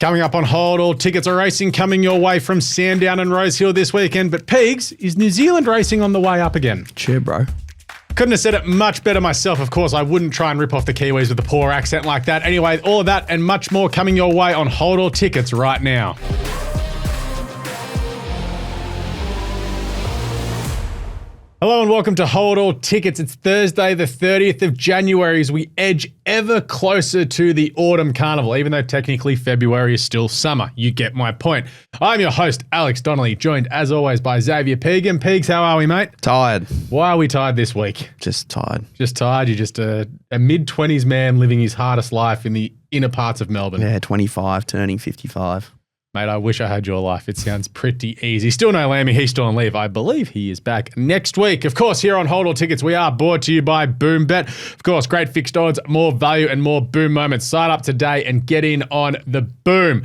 Coming up on Hold, all tickets are racing coming your way from Sandown and Rosehill this weekend. But Pegs, is New Zealand racing on the way up again? Cheer, bro. Couldn't have said it much better myself. Of course, I wouldn't try and rip off the Kiwis with a poor accent like that. Anyway, all of that and much more coming your way on Hold All Tickets right now. Hello and welcome to Hold All Tickets. It's Thursday, the 30th of January, as we edge ever closer to the autumn carnival, even though technically February is still summer. You get my point. I'm your host, Alex Donnelly, joined as always by Xavier Pegum. Pegs, how are we, mate? Tired. Why are we tired this week? Just tired. Just tired? You're just a mid-20s man living his hardest life in the inner parts of Melbourne. Yeah, 25, turning 55. Mate, I wish I had your life. It sounds pretty easy. Still no Lammy. He's still on leave. I believe he is back next week. Of course, here on Hold All Tickets, we are brought to you by Boom Bet. Of course, great fixed odds, more value and more boom moments. Sign up today and get in on the boom.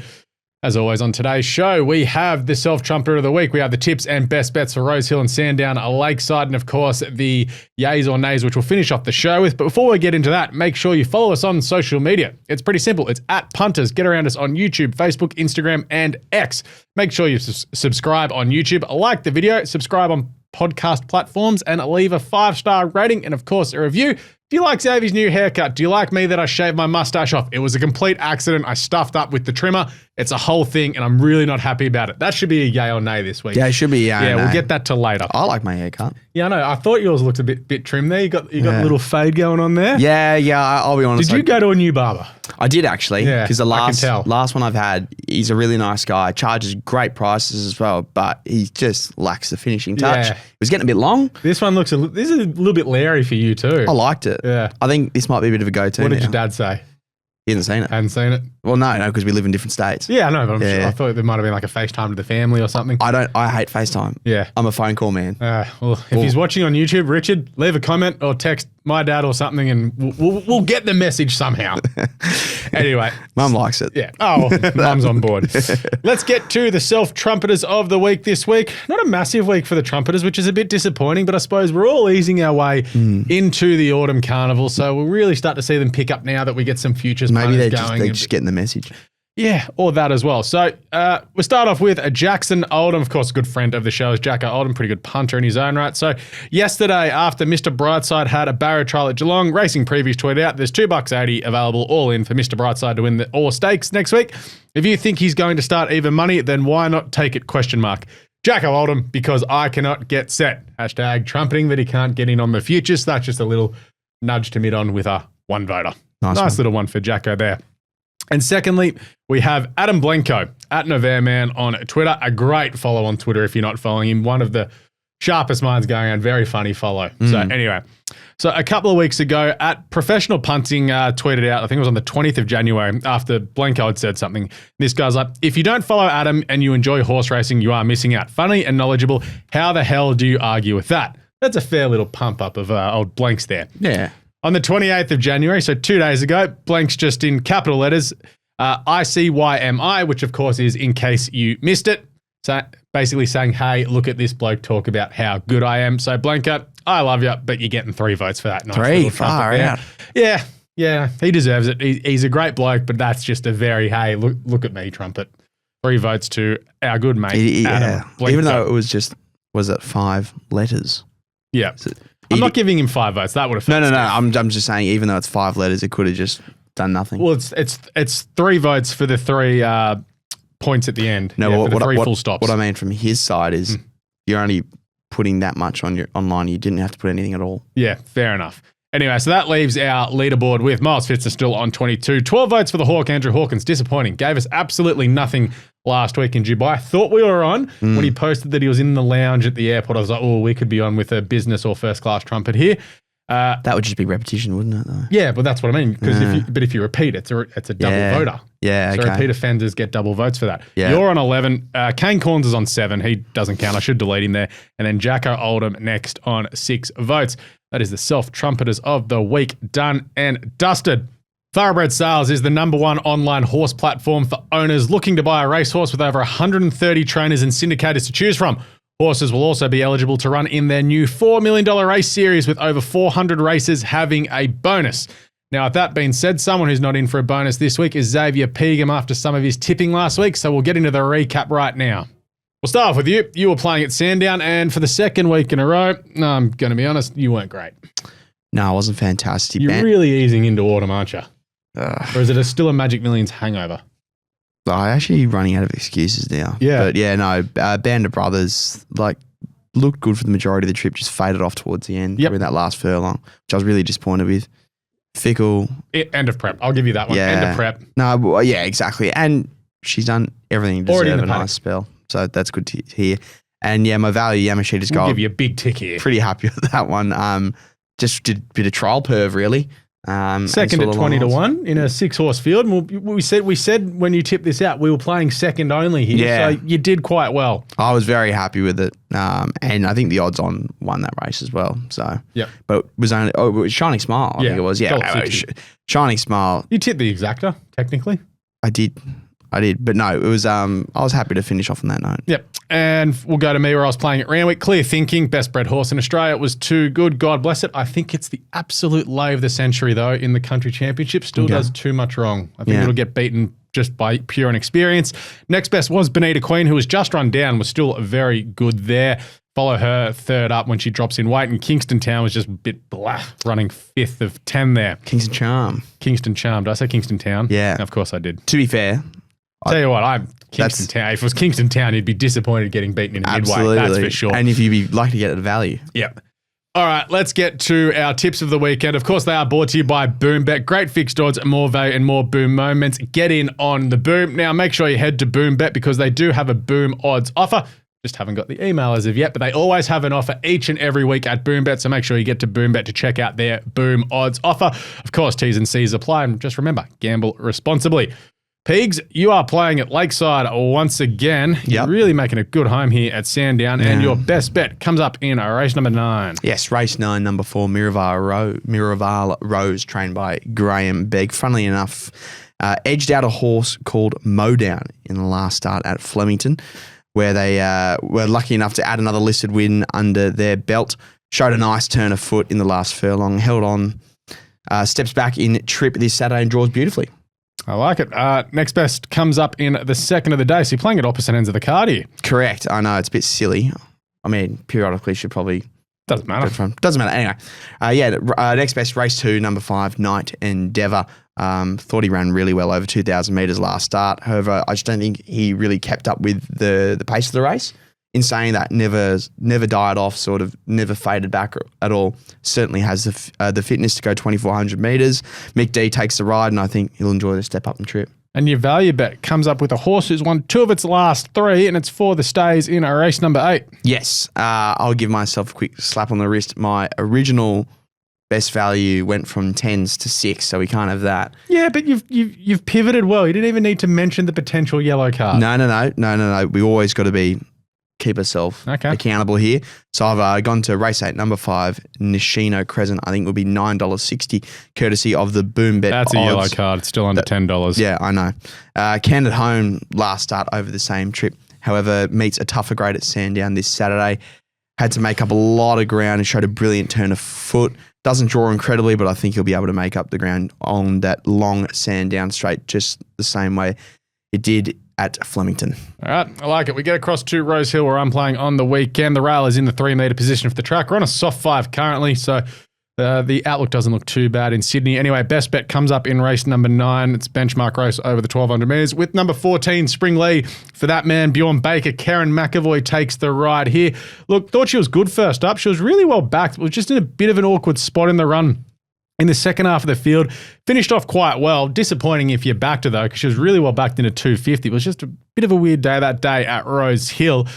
As always, on today's show, we have the Self-Trumpeter of the Week. We have the tips and best bets for Rosehill and Sandown, Lakeside, and of course, the yays or nays, which we'll finish off the show with. But before we get into that, make sure you follow us on social media. It's pretty simple. It's at Punters. Get around us on YouTube, Facebook, Instagram, and X. Make sure you subscribe on YouTube, like the video, subscribe on podcast platforms, and leave a 5-star rating and, of course, a review. Do you like Xavier's new haircut? Do you like me that I shaved my mustache off? It was a complete accident. I stuffed up with the trimmer. It's a whole thing, and I'm really not happy about it. That should be a yay or nay this week. Yeah, it should be a yay or nay. We'll get that till later. I like my haircut. Yeah, I know. I thought yours looked a bit trim there. You got a little fade going on there. Yeah, I'll be honest. Did you go to a new barber? I did actually, because the I can tell. last one I've had, he's a really nice guy, charges great prices as well, but he just lacks the finishing touch. Yeah. It was getting a bit long. This one this is a little bit leery for you too. I liked it. Yeah. I think this might be a bit of a go-to. What did now. your dad say? He hadn't seen it. Hadn't seen it? Well, no, because we live in different states. Yeah, I know, but I'm sure. Yeah. I thought there might have been like a FaceTime to the family or something. I hate FaceTime. Yeah. I'm a phone call man. Well, if he's watching on YouTube, Richard, leave a comment or text my dad or something and we'll get the message somehow. Anyway. Mum likes it. Yeah. Oh, Mum's on board. Let's get to the Self-Trumpeters of the week this week. Not a massive week for the Trumpeters, which is a bit disappointing, but I suppose we're all easing our way into the autumn carnival, so we'll really start to see them pick up now that we get some futures Maybe they're going. just getting the message. Yeah, or that as well. So we'll start off with Jackson Oldham, of course, a good friend of the show is Jacko Oldham, pretty good punter in his own right. So yesterday, after Mr. Brightside had a barrier trial at Geelong, Racing Previews tweeted out there's $2.80 available all in for Mr. Brightside to win the All Stakes next week. If you think he's going to start even money, then why not take it? Jacko Oldham, because I cannot get set. Hashtag trumpeting that he can't get in on the futures. So that's just a little nudge to mid on with a one voter. Nice little one for Jacko there. And secondly, we have Adam Blenko at Novairman on Twitter. A great follow on Twitter if you're not following him. One of the sharpest minds going on. Very funny follow. So anyway, a couple of weeks ago at Professional Punting tweeted out, I think it was on the 20th of January after Blenko had said something. This guy's like, if you don't follow Adam and you enjoy horse racing, you are missing out. Funny and knowledgeable. How the hell do you argue with that? That's a fair little pump up of old Blanks there. Yeah. On the 28th of January, so 2 days ago, Blanks just in capital letters, ICYMI, which of course is in case you missed it. So basically saying, hey, look at this bloke talk about how good I am. So Blanco, I love you, but you're getting 3 votes for that. Nice 3, far out. Yeah, he deserves it. He's a great bloke, but that's just a very, hey, look at me, trumpet. 3 votes to our good mate, Adam Blanco. Even though it was just, was it 5 letters? Yeah. I'm not giving him 5 votes. That would have. No. I'm just saying, even though it's 5 letters, it could have just done nothing. Well, it's 3 votes for the 3 points at the end. No, for the 3 full stops. What I mean from his side is you're only putting that much on your online. You didn't have to put anything at all. Yeah, fair enough. Anyway, so that leaves our leaderboard with Miles Fitzer still on 22. 12 votes for the Hawk. Andrew Hawkins, disappointing. Gave us absolutely nothing last week in Dubai. Thought we were on when he posted that he was in the lounge at the airport. I was like, oh, we could be on with a business or first class trumpet here. That would just be repetition, wouldn't it, though? Yeah, but that's what I mean. Because if you repeat, it's a double voter. Yeah, so okay. repeat offenders get double votes for that. Yeah. You're on 11. Kane Corns is on 7. He doesn't count. I should delete him there. And then Jacko Oldham next on 6 votes. That is the Self-Trumpeters of the week done and dusted. Thoroughbred Sales is the #1 online horse platform for owners looking to buy a racehorse with over 130 trainers and syndicators to choose from. Horses will also be eligible to run in their new $4 million race series with over 400 races having a bonus. Now, with that being said, someone who's not in for a bonus this week is Xavier Pegum after some of his tipping last week, so we'll get into the recap right now. We'll start off with you. You were playing at Sandown, and for the second week in a row, I'm going to be honest, you weren't great. No, it wasn't fantastic. You're really easing into autumn, aren't you? Or is it still a Magic Millions hangover? I'm actually running out of excuses now. Yeah. But yeah, no, Band of Brothers, looked good for the majority of the trip, just faded off towards the end during that last furlong, which I was really disappointed with. Fickle. End of prep. I'll give you that one. Yeah. End of prep. No, well, yeah, exactly. And she's done everything to deserve a nice spell. So that's good to hear. And yeah, my value, Yamashita's We'll gold. give you a big tick here. Pretty happy with that one. Just did a bit of trial perv, really. Second at 20-1 in a 6-horse field. We said when you tipped this out, we were playing second only here. Yeah. So you did quite well. I was very happy with it. And I think the odds on won that race as well. So, yeah. But it was Shining Smile, I think it was. Yeah. Shining Smile. You tipped the exacta, technically. I did. But no, it was, I was happy to finish off on that note. Yep. And we'll go to me where I was playing at Randwick. Clear Thinking, best bred horse in Australia. It was too good. God bless it. I think it's the absolute lay of the century, though, in the country championship. Still does too much wrong. I think it'll get beaten just by pure inexperience. Next best was Bonita Queen, who was just run down, was still very good there. Follow her third up when she drops in weight. And Kingston Town was just a bit blah, running 5th of 10 there. Kingston Charm. Did I say Kingston Town? Yeah. Of course I did. To be fair. Tell you what, I'm Kingston Town. If it was Kingston Town, you'd be disappointed getting beaten in a midway. That's for sure. And if you'd be lucky to get it at value. Yep. All right, let's get to our tips of the weekend. Of course, they are brought to you by BoomBet. Great fixed odds, more value, and more boom moments. Get in on the boom. Now, make sure you head to BoomBet because they do have a boom odds offer. Just haven't got the email as of yet, but they always have an offer each and every week at BoomBet. So make sure you get to BoomBet to check out their boom odds offer. Of course, T's and C's apply. And just remember, gamble responsibly. Pegs, you are playing at Lakeside once again. Yep. You're really making a good home here at Sandown, and your best bet comes up in race number 9. Yes, race 9, number 4, Miraval Rose, trained by Graham Begg. Funnily enough, edged out a horse called Modown in the last start at Flemington, where they were lucky enough to add another listed win under their belt. Showed a nice turn of foot in the last furlong, held on, steps back in trip this Saturday and draws beautifully. I like it. Next best comes up in the second of the day. So you're playing at opposite ends of the card here. Correct. I know, it's a bit silly. I mean, periodically should probably... Doesn't matter. Doesn't matter. Anyway, next best, race 2, number 5, Night Endeavour. Thought he ran really well over 2,000 metres last start. However, I just don't think he really kept up with the pace of the race. In saying that, never died off, sort of never faded back at all. Certainly has the fitness to go 2,400 metres. Mick D takes the ride, and I think he'll enjoy the step up and trip. And your value bet comes up with a horse who's won 2 of its last 3, and it's for the stays in race number 8. Yes, I'll give myself a quick slap on the wrist. My original best value went from 10s to 6, so we can't have that. Yeah, but you've pivoted well. You didn't even need to mention the potential yellow card. No. We always got to keep ourselves accountable here. So I've gone to race 8, number 5, Nishino Crescent. I think will be $9.60, courtesy of the BoomBet. That's a yellow card. It's still under $10. Yeah, I know. Canned at home last start over the same trip. However, meets a tougher grade at Sandown this Saturday. Had to make up a lot of ground and showed a brilliant turn of foot. Doesn't draw incredibly, but I think he'll be able to make up the ground on that long Sandown straight just the same way it did at Flemington. All right, I like it. We get across to Rosehill where I'm playing on the weekend. The rail is in the 3-metre position for the track. We're on a soft 5 currently, so the outlook doesn't look too bad in Sydney. Anyway, best bet comes up in race number 9. It's benchmark race over the 1,200 metres with number 14, Spring Lead. For that man, Bjorn Baker, Karen McAvoy takes the ride here. Look, thought she was good first up. She was really well backed. It was just in a bit of an awkward spot in the run. In the second half of the field, finished off quite well. Disappointing if you backed her, though, because she was really well backed into 250. It was just a bit of a weird day that day at Rosehill.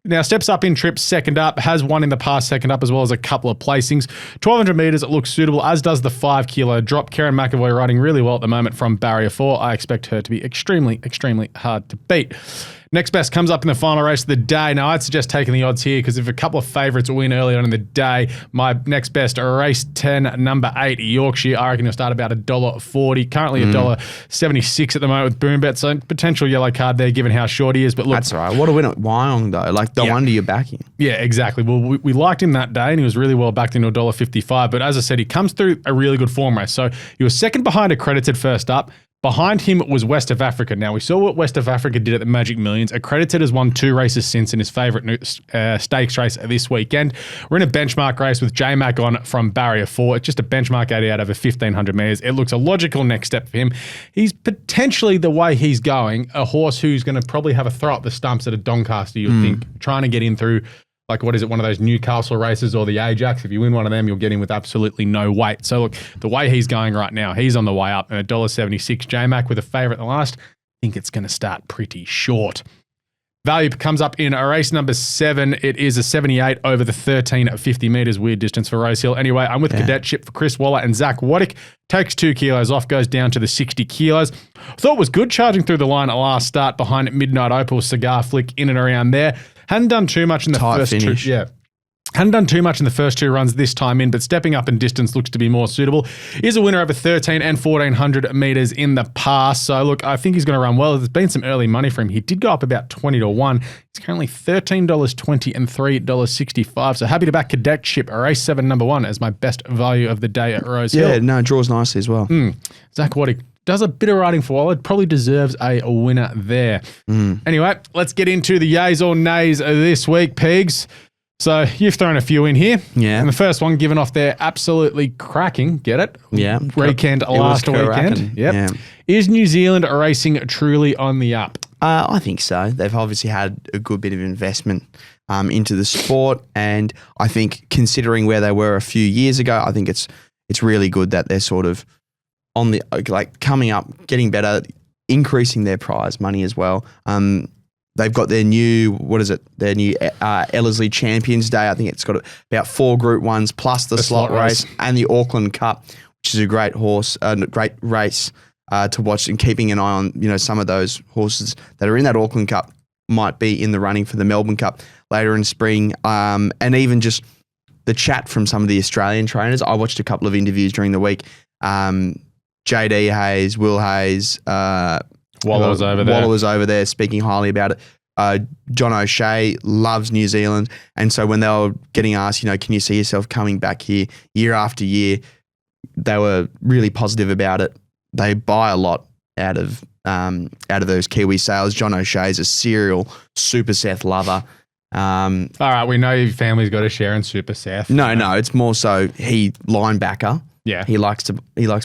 Now, steps up in trips, second up, has won in the past second up, as well as a couple of placings. 1,200 metres, it looks suitable, as does the 5-kilo drop. Karen McAvoy riding really well at the moment from barrier 4. I expect her to be extremely, extremely hard to beat. Next best comes up in the final race of the day. Now, I'd suggest taking the odds here because if a couple of favourites win early on in the day, my next best, race 10, number 8, Yorkshire, I reckon you'll start about $1.40. Currently $1.76 at the moment with Boombet, so potential yellow card there given how short he is. But look, that's all right. What a win at Wyong, though. Like, the wonder you're backing. Yeah, exactly. Well, we liked him that day and he was really well backed into $1.55. But as I said, he comes through a really good form race. So he was second behind Accredited first up. Behind him was West of Africa. Now, we saw what West of Africa did at the Magic Millions. Accredited has won 2 races since in his favourite stakes race this weekend. We're in a benchmark race with J-Mac on from Barrier 4. It's just a benchmark 80 out over 1,500 metres. It looks a logical next step for him. He's potentially, the way he's going, a horse who's going to probably have a throw up the stumps at a Doncaster, you'd think, trying to get in through, like, what is it, one of those Newcastle races or the Ajax. If you win one of them, you'll get in with absolutely no weight. So, look, the way he's going right now, he's on the way up. And $1.76, J-Mac with a favourite in the last, I think it's going to start pretty short. Value comes up in a race number 7. It is a 78 over the 13 at 50 metres, weird distance for Rosehill. Anyway, I'm with Cadetship for Chris Waller and Zach Waddick. Takes 2 kilos off, goes down to the 60 kilos. Thought it was good charging through the line at last start behind Midnight Opal, Cigar Flick, in and around there. Hadn't done too much in the first finish. 2. Yeah. Hadn't done too much in the first 2 runs this time in, but stepping up in distance looks to be more suitable. Is a winner over 13 and 1,400 metres in the past. So, look, I think he's going to run well. There's been some early money for him. He did go up about 20 to 1. He's currently $13.20 and $3.65. So happy to back Cadetship, race 7, number 1, as my best value of the day at Rosehill. Yeah, no, draws nicely as well. Zach Waddick does a bit of riding for Waller. Probably deserves a winner there. Anyway, let's get into the yays or nays this week, Pegs. So you've thrown a few in here. Yeah. And the first one given off there, absolutely cracking. Get it? Yeah. Weekend last weekend. Yep. Yeah. Is New Zealand racing truly on the up? I think so. They've obviously had a good bit of investment into the sport. And I think considering where they were a few years ago, I think it's really good that they're sort of on the, like, coming up, getting better, increasing their prize money as well. They've got their new, their new Ellerslie Champions Day. I think it's got about 4 Group 1s plus the slot race and the Auckland Cup, which is a great great race to watch, and keeping an eye on, some of those horses that are in that Auckland Cup might be in the running for the Melbourne Cup later in spring. And even just the chat from some of the Australian trainers. I watched a couple of interviews during the week. JD Hayes, Will Hayes, Waller was over there. Waller was over there speaking highly about it. John O'Shea loves New Zealand. And so when they were getting asked, can you see yourself coming back here year after year, they were really positive about it. They buy a lot out of those Kiwi sales. John O'Shea is a serial Super Seth lover. All right, we know your family's got a share in Super Seth. No, it's more so he linebacker. Yeah. He likes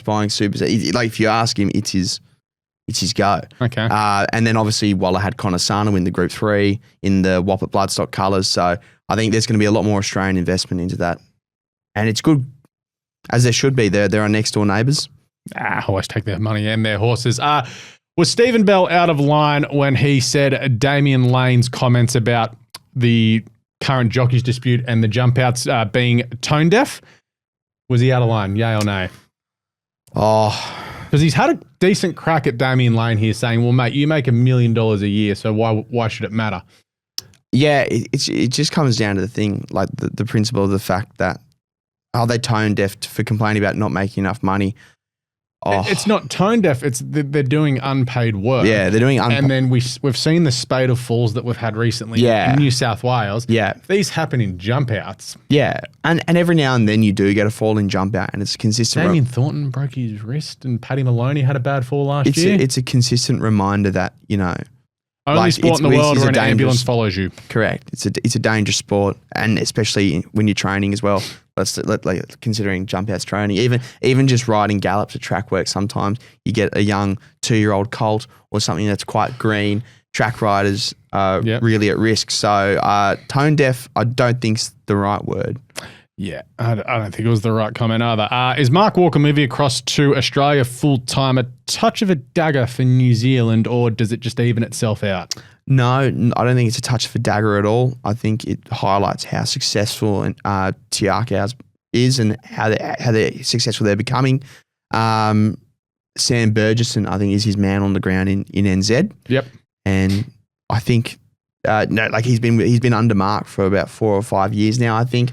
buying Super Seth. Like, if you ask him, it's his go. Okay. And then obviously Waller had Connor Sana win the Group 3 in the Whoppet Bloodstock colours. So I think there's going to be a lot more Australian investment into that. And it's good, as there should be. They're our next door neighbours. Always take their money and their horses. Was Stephen Bell out of line when he said Damien Lane's comments about the current jockeys dispute and the jump outs being tone deaf? Was he out of line, yay or nay? Oh, because he's had a decent crack at Damien Lane here saying, well, mate, you make $1 million a year, so why should it matter? Yeah, it just comes down to the thing, like the principle of the fact that, are they tone deaf for complaining about not making enough money? Oh. It's not tone deaf. It's they're doing unpaid work. Yeah, they're doing unpaid. And then we've seen the spate of falls that we've had recently in New South Wales. Yeah. These happen in jump outs. Yeah. And every now and then you do get a fall in jump out, and it's consistent. Damien Thornton broke his wrist and Paddy Maloney had a bad fall last year. It's a consistent reminder that, only sport in the world where an ambulance follows you. Correct. It's a dangerous sport, and especially when you're training as well. Considering jump outs training, even just riding gallops at track work, sometimes you get a young 2-year-old colt or something that's quite green. Track riders are really at risk. So tone deaf, I don't think's the right word. Yeah, I don't think it was the right comment either. Is Mark Walker moving across to Australia full-time a touch of a dagger for New Zealand, or does it just even itself out? No, I don't think it's a touch of a dagger at all. I think it highlights how successful Tiakau is and how they're successful they're becoming. Sam Burgesson, I think, is his man on the ground in NZ. Yep. And I think no, like he's been under Mark for about 4 or 5 years now. I think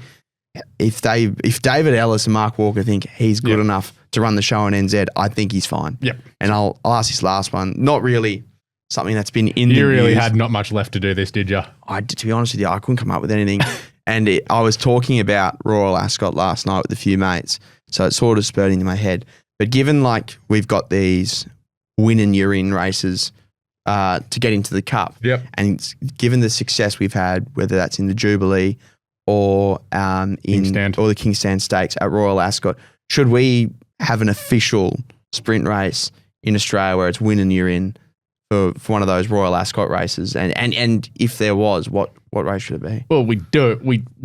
if David Ellis and Mark Walker think he's good enough to run the show on NZ, I think he's fine. Yep. And I'll ask this last one. Not really something that's been in the You really news. had not much left to do this, did you? To be honest with you, I couldn't come up with anything. And I was talking about Royal Ascot last night with a few mates, so it sort of spurred into my head. But given like we've got these win and you're in races to get into the Cup, and given the success we've had, whether that's in the Jubilee or the Kingstand Stakes at Royal Ascot, should we have an official sprint race in Australia where it's win and you're in for one of those Royal Ascot races? And if there was, what race should it be? Well, we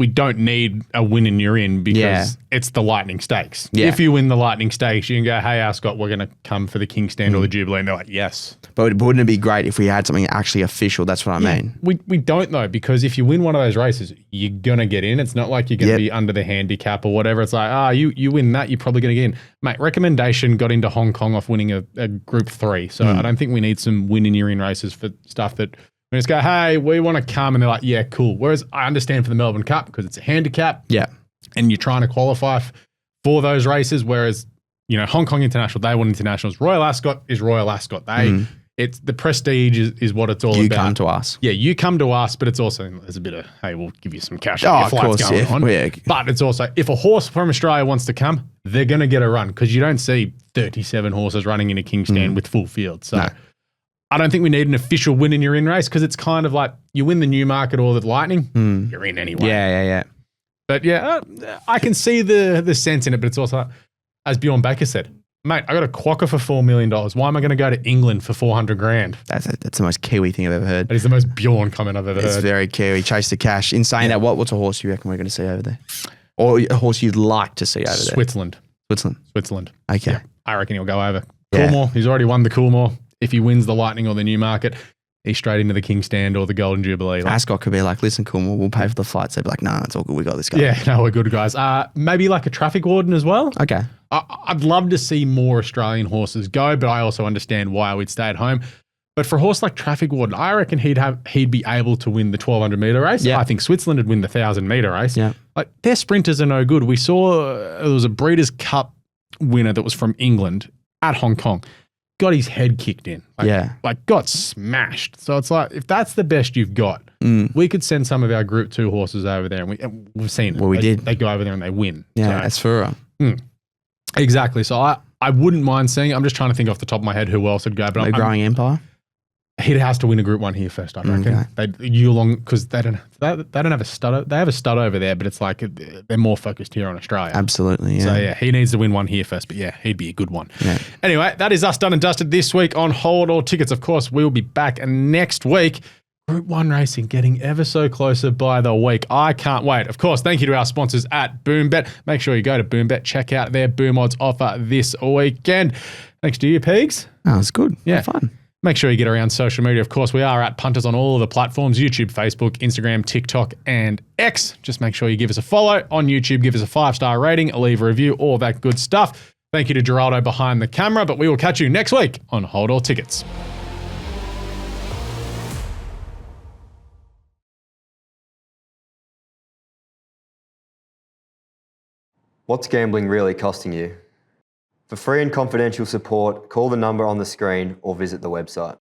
don't need a win and you're in because it's the Lightning Stakes. Yeah. If you win the Lightning Stakes, you can go, hey, Ascot, we're going to come for the Kingstand or the Jubilee. And they're like, yes. But wouldn't it be great if we had something actually official? That's what I mean. We don't though, because if you win one of those races, you're going to get in. It's not like you're going to be under the handicap or whatever. It's like, you win that, you're probably going to get in. Mate, Recommendation got into Hong Kong off winning a Group 3. So I don't think we need some win and you're in races for stuff that we just go, hey, we want to come. And they're like, yeah, cool. Whereas I understand for the Melbourne Cup because it's a handicap. Yeah. And you're trying to qualify for those races. Whereas, Hong Kong International, they want internationals. Royal Ascot is Royal Ascot. It's the prestige is what it's all about. You come to us. Yeah, you come to us, but it's also, there's a bit of, hey, we'll give you some cash. Oh, of course, going on. Yeah. But it's also, if a horse from Australia wants to come, they're going to get a run because you don't see 37 horses running in a Kingstand with full field. So I don't think we need an official win in your in race because it's kind of like you win the Newmarket or the Lightning, you're in anyway. Yeah. But I can see the sense in it, but it's also, as Bjorn Baker said, mate, I got a quokka for $4 million. Why am I going to go to England for 400 grand? That's the most Kiwi thing I've ever heard. That is the most Bjorn comment I've ever heard. It's very Kiwi. Chase the cash. In saying that, what's a horse you reckon we're going to see over there? Or a horse you'd like to see over there? Switzerland. Okay. Yeah, I reckon he'll go over. Coolmore. He's already won the Coolmore. If he wins the Lightning or the Newmarket, he's straight into the Kingstand or the Golden Jubilee. Ascot could be like, listen, Coolmore, we'll pay for the flights. They'd be like, no, it's all good. We got this guy. Yeah, no, we're good guys. Maybe like a traffic warden as well. Okay. I'd love to see more Australian horses go, but I also understand why we'd stay at home. But for a horse like Traffic Warden, I reckon he'd be able to win the 1,200 metre race. Yeah. I think Switzerland would win the 1,000 metre race. Yeah. Like their sprinters are no good. We saw there was a Breeders' Cup winner that was from England at Hong Kong. Got his head kicked in. Like got smashed. So it's like, if that's the best you've got, we could send some of our Group 2 horses over there. And we've seen it. Well, we did. They go over there and they win. Yeah, that's for Exactly. So I wouldn't mind seeing it. I'm just trying to think off the top of my head who else would go. But Growing Empire? He has to win a Group 1 here first, I reckon. Okay. Because they don't have a stud. They have a stud over there, but it's like they're more focused here on Australia. Absolutely, yeah. So yeah, he needs to win one here first, but yeah, he'd be a good one. Yeah. Anyway, that is us done and dusted this week on Hold All Tickets. Of course, we'll be back next week. Group 1 racing getting ever so closer by the week. I can't wait. Of course, thank you to our sponsors at BoomBet. Make sure you go to BoomBet, check out their Boom Odds offer this weekend. Thanks to you, Pegs. Oh, it's good. Yeah. Fun. Make sure you get around social media. Of course, we are at Punters on all of the platforms, YouTube, Facebook, Instagram, TikTok, and X. Just make sure you give us a follow on YouTube, give us a 5-star rating, leave a review, all that good stuff. Thank you to Geraldo behind the camera, but we will catch you next week on Hold All Tickets. What's gambling really costing you? For free and confidential support, call the number on the screen or visit the website.